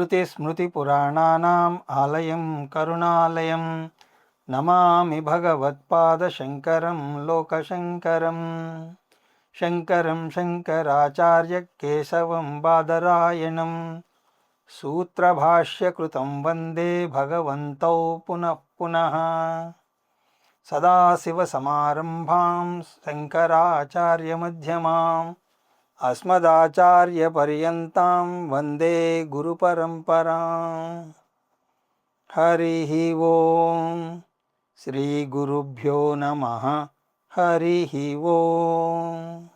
श्रुतिस्मृतिपुराणानाम् आलयं करुणालयं नमामि भगवत्पादशङ्करं लोकशङ्करं शङ्करं शङ्कराचार्यकेशवं बादरायणं सूत्रभाष्यकृतं वन्दे भगवन्तौ पुनः पुनः। सदाशिवसमारम्भां शङ्कराचार्यमध्यमाम् अस्मदाचार्यपर्यन्तां वन्दे गुरुपरम्पराम्। हरिः ओम् श्रीगुरुभ्यो नमः। हरिः ओम्।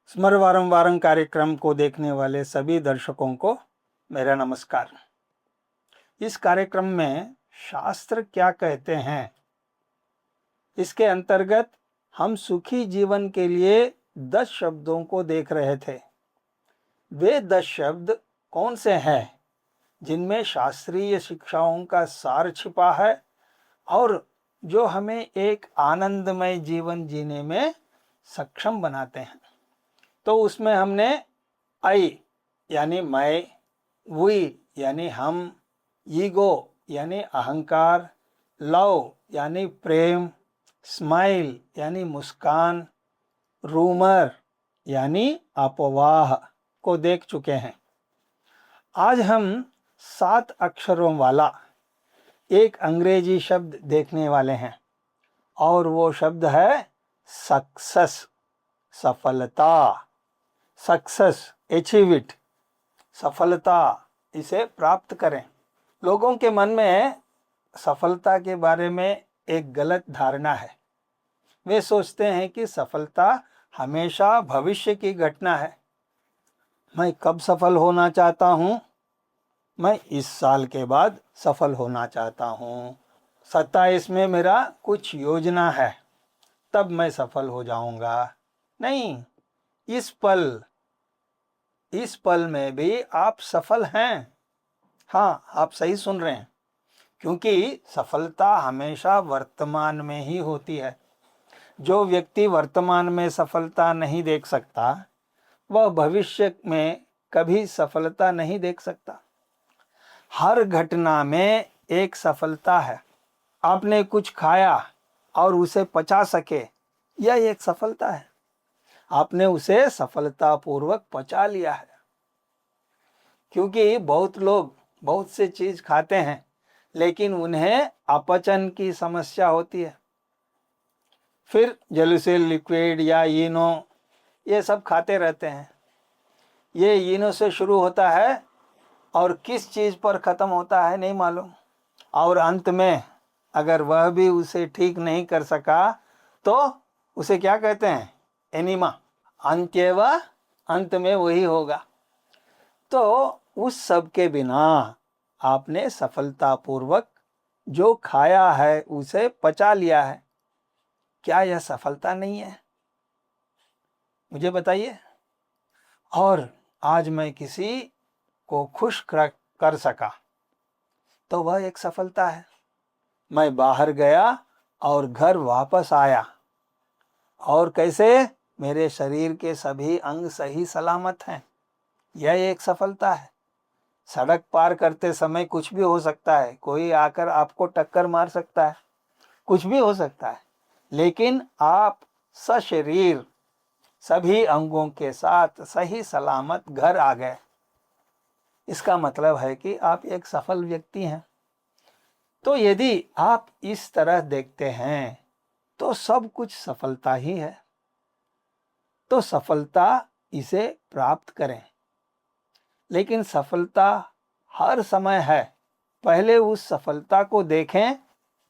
स्मर वारंवारं कार्यक्रम को देखने वाले सभी दर्शकों को मेरा नमस्कार। इस कार्यक्रम में शास्त्र क्या कहते हैं, इसके अंतर्गत हम सुखी जीवन के लिए 10 शब्दों को देख रहे थे। वे 10 शब्द कौन से हैं जिनमें शास्त्रीय शिक्षाओं का सार छिपा है और जो हमें एक आनंदमय जीवन जीने में सक्षम बनाते हैं। तो उसमें हमने आई यानी मैं, वी यानी हम, ईगो यानी अहंकार, लव यानी प्रेम, स्माइल यानी मुस्कान, रूमर यानी अफवाह को देख चुके हैं। आज हम 7 अक्षरों वाला एक अंग्रेजी शब्द देखने वाले हैं और वो शब्द है सक्सेस, सफलता। सक्सेस, अचीव इट, सफलता, इसे प्राप्त करें। लोगों के मन में सफलता के बारे में एक गलत धारणा है। वे सोचते हैं कि सफलता हमेशा भविष्य की घटना है। मैं कब सफल होना चाहता हूँ? मैं इस साल के बाद सफल होना चाहता हूँ। 27 में मेरा कुछ योजना है, तब मैं सफल हो जाऊंगा। नहीं, इस पल में भी आप सफल हैं। हाँ, आप सही सुन रहे हैं, क्योंकि सफलता हमेशा वर्तमान में ही होती है। जो व्यक्ति वर्तमान में सफलता नहीं देख सकता, वह भविष्य में कभी सफलता नहीं देख सकता। हर घटना में एक सफलता है। आपने कुछ खाया और उसे पचा सके, यह एक सफलता है। आपने उसे सफलतापूर्वक पचा लिया है। क्योंकि बहुत लोग बहुत से चीज खाते हैं, लेकिन उन्हें अपचन की समस्या होती है। फिर जेलुसिल लिक्विड या इनो ये सब खाते रहते हैं। ये इनो से शुरू होता है और किस चीज़ पर ख़त्म होता है नहीं मालूम, और अंत में अगर वह भी उसे ठीक नहीं कर सका तो उसे क्या कहते हैं? एनिमा। अंत्यव, अंत में वही होगा। तो उस सब के बिना आपने सफलतापूर्वक जो खाया है उसे पचा लिया है, क्या यह सफलता नहीं है? मुझे बताइए। और आज मैं किसी को खुश कर सका तो वह एक सफलता है। मैं बाहर गया और घर वापस आया, और कैसे? मेरे शरीर के सभी अंग सही सलामत हैं, यह एक सफलता है। सड़क पार करते समय कुछ भी हो सकता है, कोई आकर आपको टक्कर मार सकता है, कुछ भी हो सकता है, लेकिन आप सशरीर सभी अंगों के साथ सही सलामत घर आ गए। इसका मतलब है कि आप एक सफल व्यक्ति हैं। तो यदि आप इस तरह देखते हैं तो सब कुछ सफलता ही है। तो सफलता, इसे प्राप्त करें। लेकिन सफलता हर समय है। पहले उस सफलता को देखें,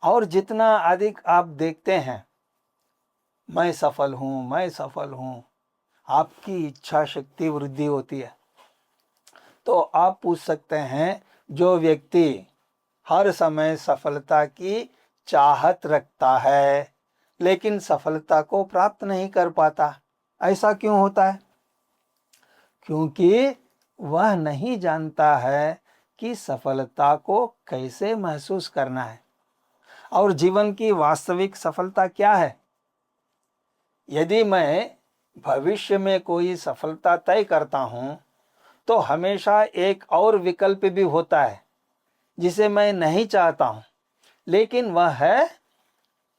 और जितना अधिक आप देखते हैं मैं सफल हूँ, मैं सफल हूँ, आपकी इच्छा शक्ति वृद्धि होती है। तो आप पूछ सकते हैं, जो व्यक्ति हर समय सफलता की चाहत रखता है लेकिन सफलता को प्राप्त नहीं कर पाता, ऐसा क्यों होता है? क्योंकि वह नहीं जानता है कि सफलता को कैसे महसूस करना है और जीवन की वास्तविक सफलता क्या है। यदि मैं भविष्य में कोई सफलता तय करता हूँ तो हमेशा एक और विकल्प भी होता है जिसे मैं नहीं चाहता हूं, लेकिन वह है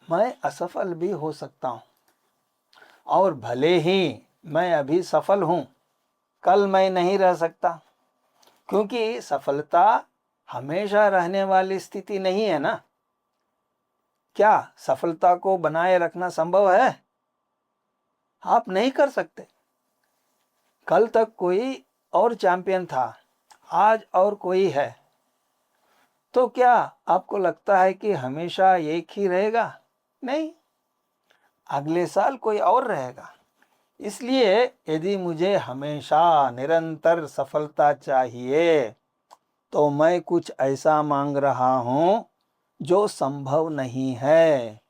मैं असफल भी हो सकता हूं। और भले ही मैं अभी सफल हूं, कल मैं नहीं रह सकता, क्योंकि सफलता हमेशा रहने वाली स्थिति नहीं है ना। क्या सफलता को बनाए रखना संभव है? आप नहीं कर सकते। कल तक कोई और चैंपियन था, आज और कोई है, तो क्या आपको लगता है कि हमेशा एक ही रहेगा? नहीं, अगले साल कोई और रहेगा। इसलिए यदि मुझे हमेशा निरंतर सफलता चाहिए, तो मैं कुछ ऐसा मांग रहा हूं जो संभव नहीं है,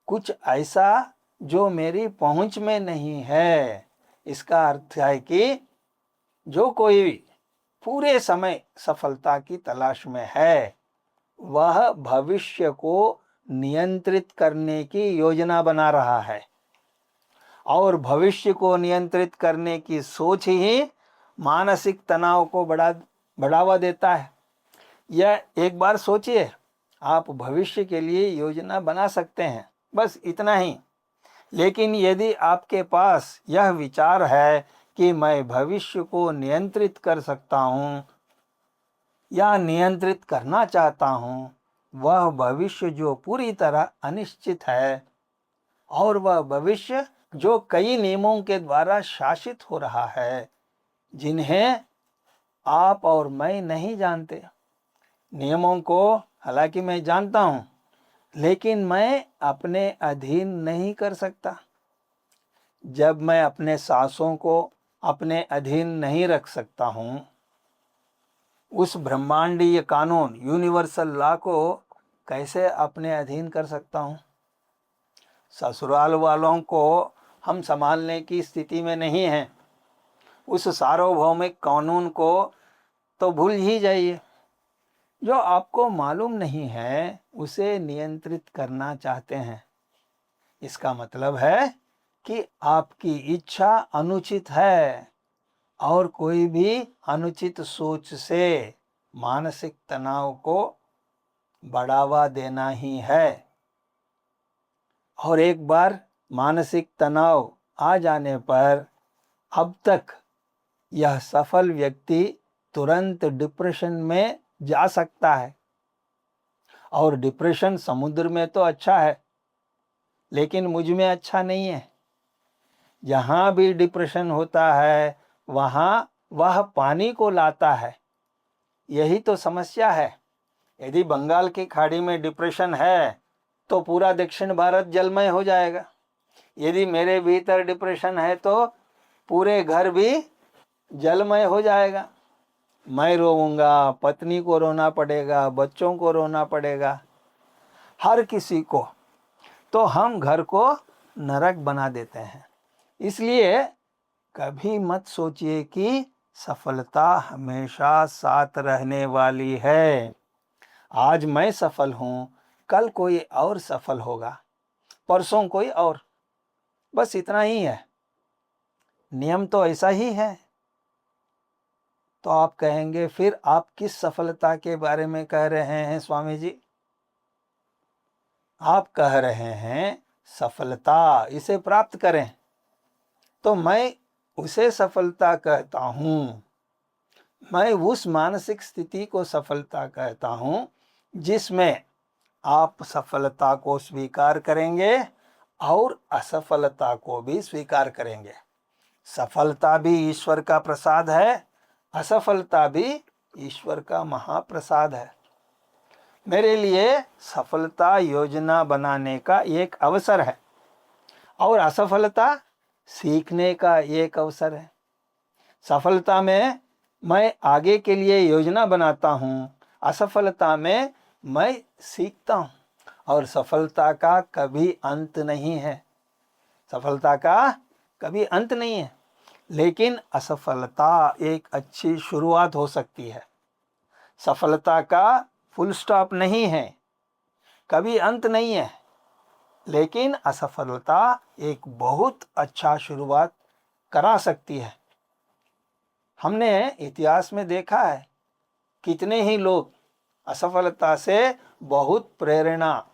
कुछ ऐसा जो मेरी पहुंच में नहीं है। इसका अर्थ है कि जो कोई पूरे समय सफलता की तलाश में है, वह भविष्य को नियंत्रित करने की योजना बना रहा है, और भविष्य को नियंत्रित करने की सोच ही मानसिक तनाव को बढ़ावा देता है। यह एक बार सोचिए, आप भविष्य के लिए योजना बना सकते हैं, बस इतना ही। लेकिन यदि आपके पास यह विचार है कि मैं भविष्य को नियंत्रित कर सकता हूं या नियंत्रित करना चाहता हूं, वह भविष्य जो पूरी तरह अनिश्चित है, और वह भविष्य जो कई नियमों के द्वारा शासित हो रहा है, जिन्हें आप और मैं नहीं जानते। नियमों को हालांकि मैं जानता हूं, लेकिन मैं अपने अधीन नहीं कर सकता। जब मैं अपने सांसों को अपने अधीन नहीं रख सकता हूं, उस ब्रह्मांडीय कानून यूनिवर्सल लॉ को कैसे अपने अधीन कर सकता हूं? ससुराल वालों को हम संभालने की स्थिति में नहीं हैं। उस सार्वभौमिक कानून को तो भूल ही जाइए। जो आपको मालूम नहीं है, उसे नियंत्रित करना चाहते हैं। इसका मतलब है कि आपकी इच्छा अनुचित है, और कोई भी अनुचित सोच से मानसिक तनाव को बढ़ावा देना ही है। और एक बार मानसिक तनाव आ जाने पर अब तक यह सफल व्यक्ति तुरंत डिप्रेशन में जा सकता है। और डिप्रेशन समुद्र में तो अच्छा है, लेकिन मुझ में अच्छा नहीं है। जहां भी डिप्रेशन होता है, वहां वह पानी को लाता है। यही तो समस्या है। यदि बंगाल की खाड़ी में डिप्रेशन है, तो पूरा दक्षिण भारत जलमय हो जाएगा। यदि मेरे भीतर डिप्रेशन है, तो पूरे घर भी जलमय हो जाएगा। मैं रोऊंगा, पत्नी को रोना पड़ेगा, बच्चों को रोना पड़ेगा, हर किसी को। तो हम घर को नरक बना देते हैं। इसलिए कभी मत सोचिए कि सफलता हमेशा साथ रहने वाली है। आज मैं सफल हूं, कल कोई और सफल होगा, परसों कोई और। बस इतना ही है। नियम तो ऐसा ही है। तो आप कहेंगे, फिर आप किस सफलता के बारे में कह रहे हैं स्वामी जी? आप कह रहे हैं सफलता, इसे प्राप्त करें। तो मैं उसे सफलता कहता हूं। मैं उस मानसिक स्थिति को सफलता कहता हूं जिसमें आप सफलता को स्वीकार करेंगे और असफलता को भी स्वीकार करेंगे। सफलता भी ईश्वर का प्रसाद है, असफलता भी ईश्वर का महाप्रसाद है। मेरे लिए सफलता योजना बनाने का एक अवसर है, और असफलता सीखने का एक अवसर है। सफलता में मैं आगे के लिए योजना बनाता हूँ, असफलता में मैं सीखता हूँ। और सफलता का कभी अंत नहीं है। सफलता का कभी अंत नहीं है, लेकिन असफलता एक अच्छी शुरुआत हो सकती है। सफलता का फुल स्टॉप नहीं है, कभी अंत नहीं है, लेकिन असफलता एक बहुत अच्छा शुरुआत करा सकती है। हमने इतिहास में देखा है कितने ही लोग असफलता से बहुत प्रेरणा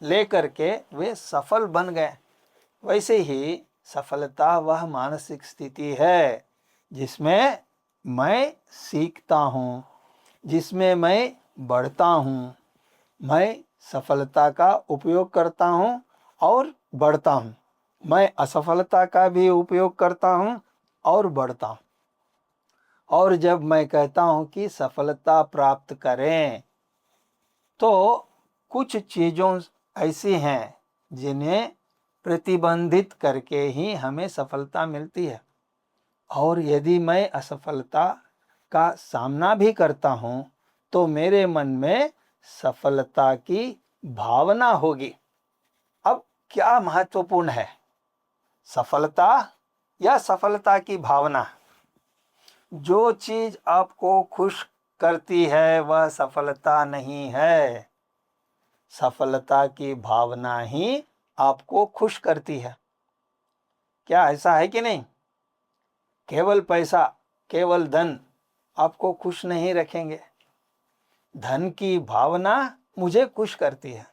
लेकर के वे सफल बन गए। वैसे ही सफलता वह मानसिक स्थिति है जिसमें मैं सीखता हूँ, जिसमें मैं बढ़ता हूँ, मैं सफलता का उपयोग करता हूँ और बढ़ता हूँ, मैं असफलता का भी उपयोग करता हूँ और बढ़ता हूँ। और जब मैं कहता हूँ कि सफलता प्राप्त करें, तो कुछ चीज़ों ऐसी हैं जिन्हें प्रतिबंधित करके ही हमें सफलता मिलती है। और यदि मैं असफलता का सामना भी करता हूँ तो मेरे मन में सफलता की भावना होगी। अब क्या महत्वपूर्ण है, सफलता या सफलता की भावना? जो चीज आपको खुश करती है वह सफलता नहीं है, सफलता की भावना ही आपको खुश करती है। क्या ऐसा है कि नहीं? केवल पैसा, केवल धन आपको खुश नहीं रखेंगे। धन की भावना मुझे खुश करती है।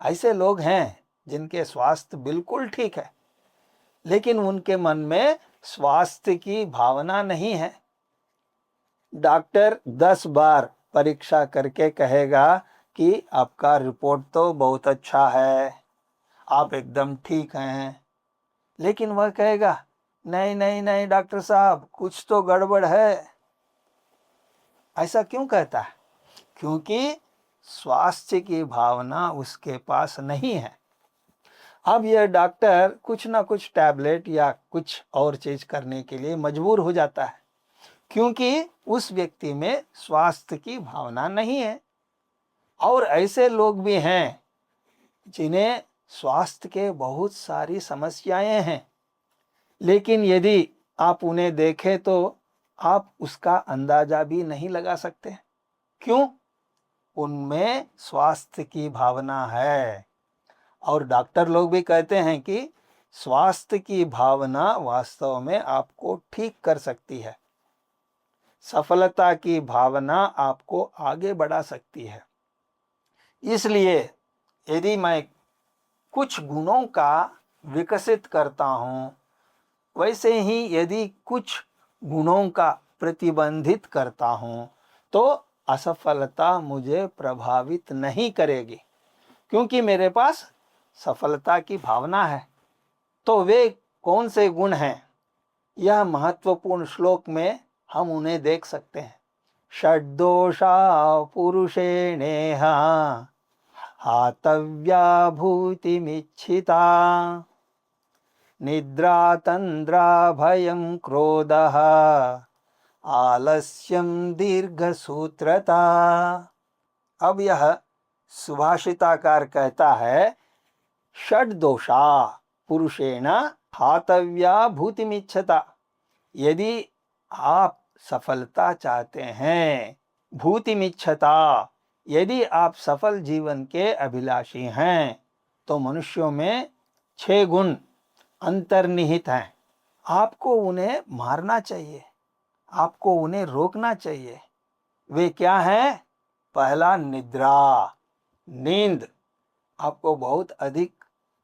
ऐसे लोग हैं जिनके स्वास्थ्य बिल्कुल ठीक है, लेकिन उनके मन में स्वास्थ्य की भावना नहीं है। डॉक्टर 10 बार परीक्षा करके कहेगा कि आपका रिपोर्ट तो बहुत अच्छा है, आप एकदम ठीक हैं, लेकिन वह कहेगा नहीं नहीं नहीं डॉक्टर साहब, कुछ तो गड़बड़ है। ऐसा क्यों कहता है? क्योंकि स्वास्थ्य की भावना उसके पास नहीं है। अब यह डॉक्टर कुछ ना कुछ टैबलेट या कुछ और चीज करने के लिए मजबूर हो जाता है, क्योंकि उस व्यक्ति में स्वास्थ्य की भावना नहीं है। और ऐसे लोग भी हैं जिन्हें स्वास्थ्य के बहुत सारी समस्याएं हैं, लेकिन यदि आप उन्हें देखें तो आप उसका अंदाजा भी नहीं लगा सकते। क्यों? उनमें स्वास्थ्य की भावना है। और डॉक्टर लोग भी कहते हैं कि स्वास्थ्य की भावना वास्तव में आपको ठीक कर सकती है, सफलता की भावना आपको आगे बढ़ा सकती है। इसलिए यदि मैं कुछ गुणों का विकसित करता हूँ, वैसे ही यदि कुछ गुणों का प्रतिबंधित करता हूँ तो असफलता मुझे प्रभावित नहीं करेगी, क्योंकि मेरे पास सफलता की भावना है। तो वे कौन से गुण हैं, यह महत्वपूर्ण श्लोक में हम उन्हें देख सकते हैं। षड्दोषा पुरुषेणेह हातव्या भूतिमिच्छिता, निद्रा तंद्रा भयं क्रोधः आलस्यं दीर्घसूत्रता। अब यह सुभाषिताकार कहता है, षड दोषा पुरुषेण हातव्या भूतिमिच्छता। यदि आप सफलता चाहते हैं, भूतिमिच्छता, यदि आप सफल जीवन के अभिलाषी हैं, तो मनुष्यों में 6 गुण अंतर्निहित हैं। आपको उन्हें मारना चाहिए, आपको उन्हें रोकना चाहिए। वे क्या हैं? पहला, निद्रा, नींद। आपको बहुत अधिक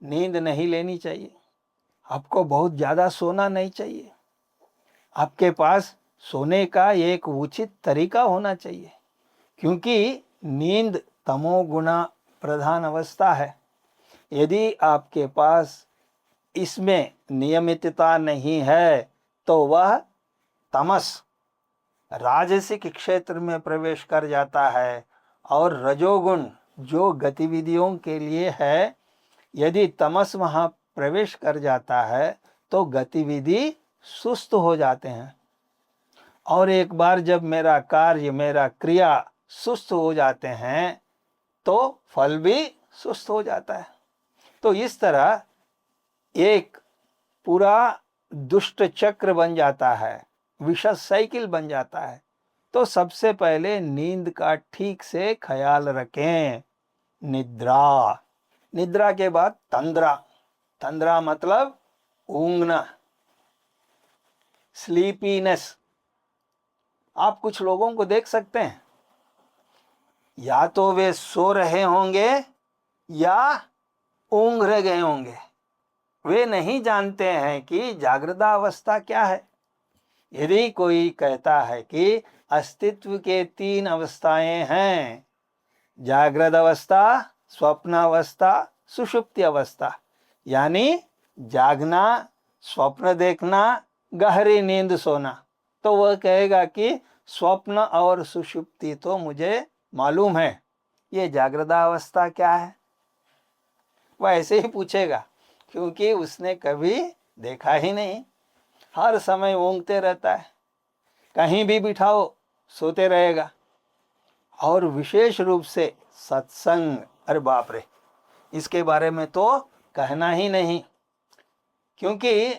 नींद नहीं लेनी चाहिए, आपको बहुत ज़्यादा सोना नहीं चाहिए। आपके पास सोने का एक उचित तरीका होना चाहिए, क्योंकि नींद तमोगुणा प्रधान अवस्था है। यदि आपके पास इसमें नियमितता नहीं है तो वह तमस, राजसिक क्षेत्र में प्रवेश कर जाता है। और रजोगुण जो गतिविधियों के लिए है, यदि तमस वहाँ प्रवेश कर जाता है तो गतिविधि सुस्त हो जाते हैं। और एक बार जब मेरा कार्य, मेरा क्रिया सुस्त हो जाते हैं तो फल भी सुस्त हो जाता है। तो इस तरह एक पूरा दुष्ट चक्र बन जाता है, विषय साइकिल बन जाता है। तो सबसे पहले नींद का ठीक से ख्याल रखें। निद्रा, निद्रा के बाद तंद्रा, तंद्रा मतलब ऊंघना, स्लीपीनेस, आप कुछ लोगों को देख सकते हैं, या तो वे सो रहे होंगे या ऊँघ रह गए होंगे। वे नहीं जानते हैं कि जागृतावस्था क्या है। यदि कोई कहता है कि अस्तित्व के 3 अवस्थाएं हैं, जागृत अवस्था, स्वप्नावस्था, सुषुप्ति अवस्था, यानी जागना, स्वप्न देखना, गहरी नींद सोना, तो वह कहेगा कि स्वप्न और सुषुप्ति तो मुझे मालूम है, ये जागृत अवस्था क्या है? वह ऐसे ही पूछेगा, क्योंकि उसने कभी देखा ही नहीं। हर समय ऊँघते रहता है, कहीं भी बिठाओ सोते रहेगा। और विशेष रूप से सत्संग, अरे बाप रे, इसके बारे में तो कहना ही नहीं, क्योंकि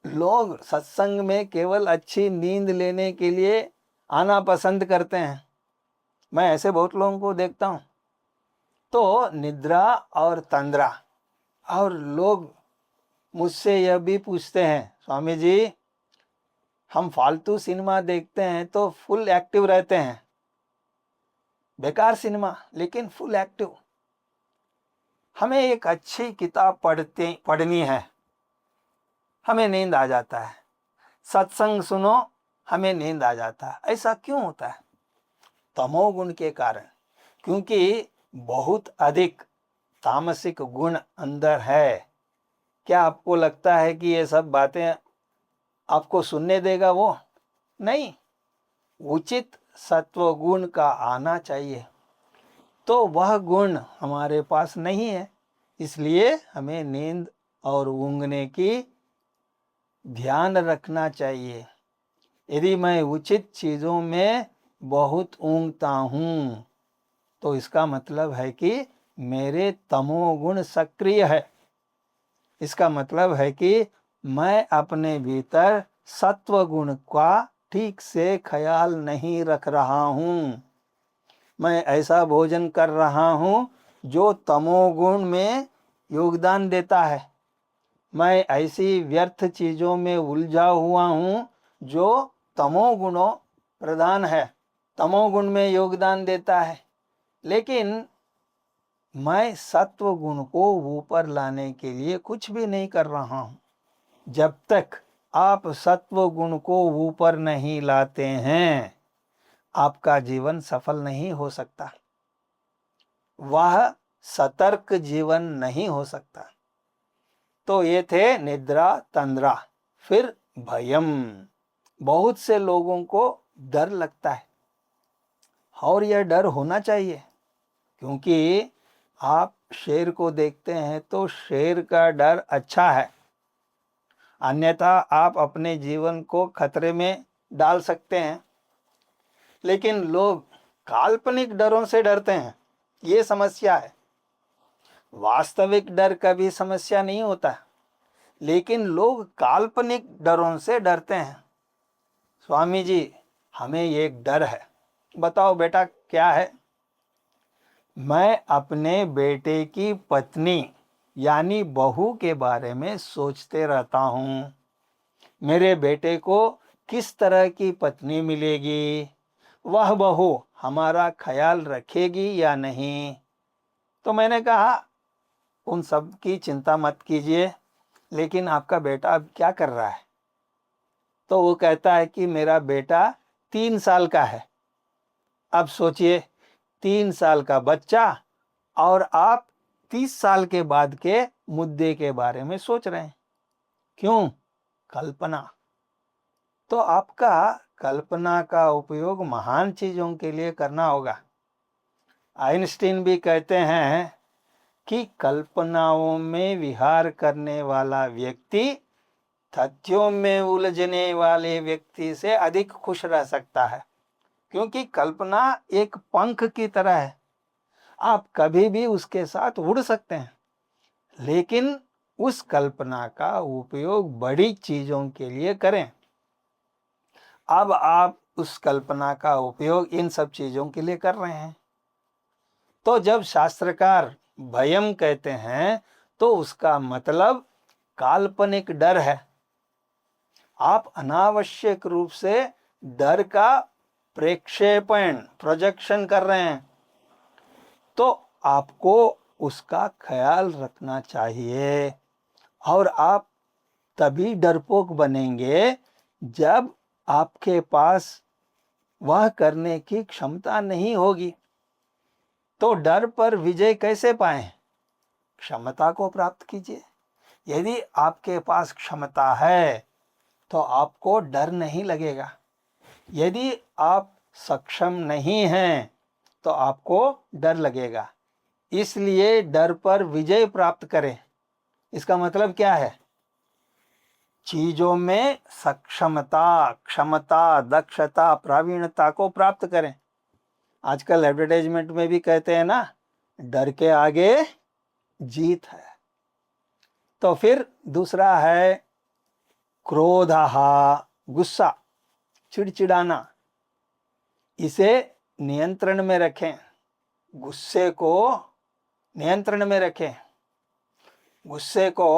लोग सत्संग में केवल अच्छी नींद लेने के लिए आना पसंद करते हैं। मैं ऐसे बहुत लोगों को देखता हूँ। तो निद्रा और तंद्रा, और लोग मुझसे यह भी पूछते हैं, स्वामी जी हम फालतू सिनेमा देखते हैं तो फुल एक्टिव रहते हैं, बेकार सिनेमा लेकिन फुल एक्टिव। हमें एक अच्छी किताब पढ़नी है, हमें नींद आ जाता है। सत्संग सुनो, हमें नींद आ जाता है। ऐसा क्यों होता है? तमोगुण के कारण, क्योंकि बहुत अधिक तामसिक गुण अंदर है। क्या आपको लगता है कि ये सब बातें आपको सुनने देगा वो? नहीं, उचित सत्व गुण का आना चाहिए। तो वह गुण हमारे पास नहीं है, इसलिए हमें नींद और ऊँघने की ध्यान रखना चाहिए। यदि मैं उचित चीज़ों में बहुत ऊँघता हूँ तो इसका मतलब है कि मेरे तमोगुण सक्रिय है। इसका मतलब है कि मैं अपने भीतर सत्व गुण का ठीक से ख्याल नहीं रख रहा हूँ। मैं ऐसा भोजन कर रहा हूँ जो तमोगुण में योगदान देता है। मैं ऐसी व्यर्थ चीज़ों में उलझा हुआ हूँ जो तमोगुणों प्रधान है, तमोगुण में योगदान देता है। लेकिन मैं सत्व गुण को ऊपर लाने के लिए कुछ भी नहीं कर रहा हूँ। जब तक आप सत्व गुण को ऊपर नहीं लाते हैं, आपका जीवन सफल नहीं हो सकता, वह सतर्क जीवन नहीं हो सकता। तो ये थे निद्रा, तंद्रा। फिर भयम। बहुत से लोगों को डर लगता है, और यह डर होना चाहिए, क्योंकि आप शेर को देखते हैं तो शेर का डर अच्छा है, अन्यथा आप अपने जीवन को खतरे में डाल सकते हैं। लेकिन लोग काल्पनिक डरों से डरते हैं, ये समस्या है। वास्तविक डर कभी समस्या नहीं होता, लेकिन लोग काल्पनिक डरों से डरते हैं। स्वामी जी हमें एक डर है। बताओ बेटा क्या है? मैं अपने बेटे की पत्नी यानी बहू के बारे में सोचते रहता हूँ। मेरे बेटे को किस तरह की पत्नी मिलेगी, वह बहू हमारा ख्याल रखेगी या नहीं। तो मैंने कहा उन सब की चिंता मत कीजिए, लेकिन आपका बेटा अब क्या कर रहा है? तो वो कहता है कि मेरा बेटा 3 साल का है। अब सोचिए, 3 साल का बच्चा और आप 30 साल के बाद के मुद्दे के बारे में सोच रहे हैं। क्यों? कल्पना। तो आपका कल्पना का उपयोग महान चीजों के लिए करना होगा। आइंस्टीन भी कहते हैं कि कल्पनाओं में विहार करने वाला व्यक्ति तथ्यों में उलझने वाले व्यक्ति से अधिक खुश रह सकता है, क्योंकि कल्पना एक पंख की तरह है। आप कभी भी उसके साथ उड़ सकते हैं, लेकिन उस कल्पना का उपयोग बड़ी चीजों के लिए करें। अब आप उस कल्पना का उपयोग इन सब चीजों के लिए कर रहे हैं। तो जब शास्त्रकार भयम कहते हैं तो उसका मतलब काल्पनिक डर है। आप अनावश्यक रूप से डर का प्रेक्षेपण प्रोजेक्शन कर रहे हैं, तो आपको उसका ख्याल रखना चाहिए। और आप तभी डरपोक बनेंगे जब आपके पास वह करने की क्षमता नहीं होगी। तो डर पर विजय कैसे पाएं? क्षमता को प्राप्त कीजिए। यदि आपके पास क्षमता है तो आपको डर नहीं लगेगा। यदि आप सक्षम नहीं हैं तो आपको डर लगेगा। इसलिए डर पर विजय प्राप्त करें। इसका मतलब क्या है? चीजों में सक्षमता, क्षमता, दक्षता, प्रावीण्यता को प्राप्त करें। आजकल एडवर्टाइजमेंट में भी कहते हैं ना, डर के आगे जीत है। तो फिर दूसरा है क्रोधः, गुस्सा, चिड़चिड़ाना। इसे नियंत्रण में रखें। गुस्से को नियंत्रण में रखें। गुस्से को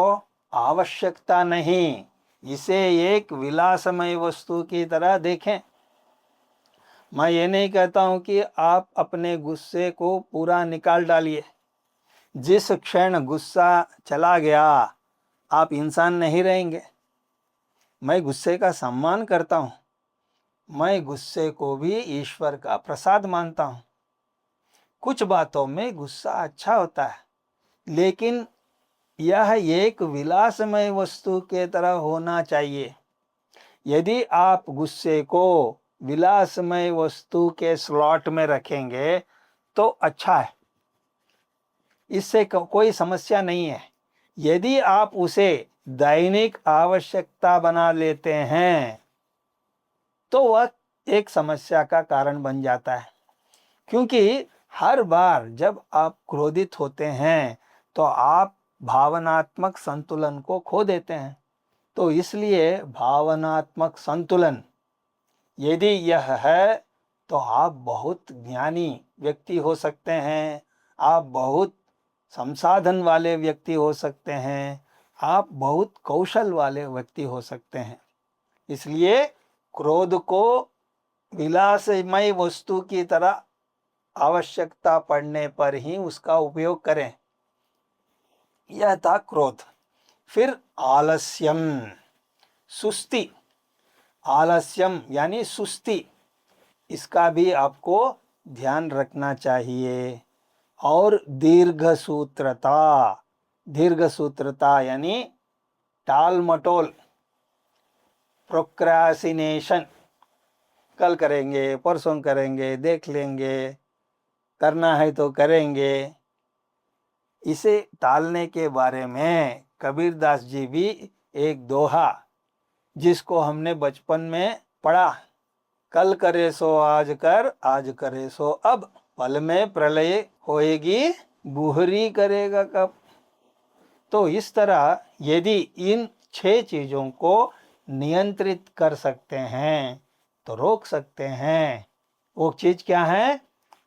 आवश्यकता नहीं, इसे एक विलासमय वस्तु की तरह देखें। मैं ये नहीं कहता हूं कि आप अपने गुस्से को पूरा निकाल डालिए। जिस क्षण गुस्सा चला गया आप इंसान नहीं रहेंगे। मैं गुस्से का सम्मान करता हूं। मैं गुस्से को भी ईश्वर का प्रसाद मानता हूं। कुछ बातों में गुस्सा अच्छा होता है, लेकिन यह एक विलासमय वस्तु के तरह होना चाहिए। यदि आप गुस्से को विलासमय वस्तु के स्लॉट में रखेंगे तो अच्छा है, इससे कोई समस्या नहीं है। यदि आप उसे दैनिक आवश्यकता बना लेते हैं तो वह एक समस्या का कारण बन जाता है। क्योंकि हर बार जब आप क्रोधित होते हैं तो आप भावनात्मक संतुलन को खो देते हैं। तो इसलिए भावनात्मक संतुलन यदि यह है तो आप बहुत ज्ञानी व्यक्ति हो सकते हैं, आप बहुत संसाधन वाले व्यक्ति हो सकते हैं, आप बहुत कौशल वाले व्यक्ति हो सकते हैं। इसलिए क्रोध को विलासमय वस्तु की तरह आवश्यकता पड़ने पर ही उसका उपयोग करें। यह था क्रोध। फिर आलस्यम, सुस्ती। आलस्यम यानी सुस्ती, इसका भी आपको ध्यान रखना चाहिए। और दीर्घसूत्रता। दीर्घसूत्रता यानी टाल मटोल, प्रोक्रासिनेशन। कल करेंगे, परसों करेंगे, देख लेंगे, करना है तो करेंगे। इसे टालने के बारे में कबीरदास जी भी एक दोहा, जिसको हमने बचपन में पढ़ा, कल करे सो आज कर, आज करे सो अब, पल में प्रलय होएगी, बुहरी करेगा कब। तो इस तरह यदि इन 6 चीजों को नियंत्रित कर सकते हैं तो रोक सकते हैं। वो चीज क्या है?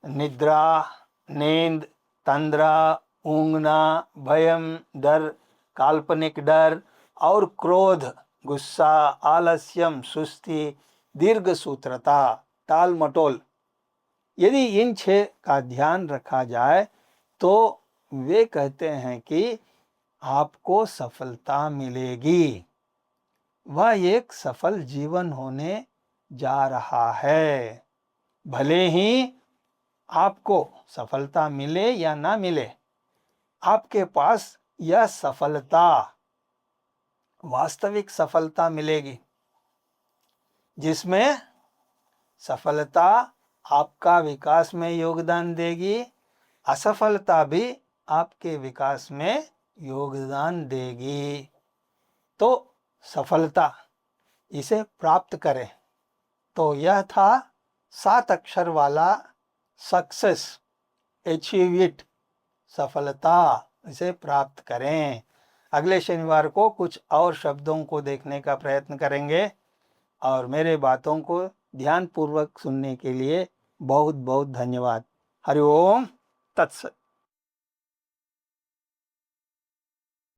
निद्रा, नींद, तंद्रा, ऊंघना, भयम, डर, काल्पनिक डर, और क्रोध, गुस्सा, आलस्यम, सुस्ती, दीर्घसूत्रता, टाल मटोल। यदि इन 6 का ध्यान रखा जाए तो वे कहते हैं कि आपको सफलता मिलेगी। वह एक सफल जीवन होने जा रहा है। भले ही आपको सफलता मिले या ना मिले, आपके पास यह सफलता, वास्तविक सफलता मिलेगी, जिसमें सफलता आपका विकास में योगदान देगी, असफलता भी आपके विकास में योगदान देगी। तो सफलता, इसे प्राप्त करें। तो यह था 7 अक्षर वाला सक्सेस, अचीव इट, सफलता, इसे प्राप्त करें। अगले शनिवार को कुछ और शब्दों को देखने का प्रयत्न करेंगे। और मेरे बातों को ध्यानपूर्वक सुनने के लिए बहुत बहुत धन्यवाद। हरि ओम तत्सत।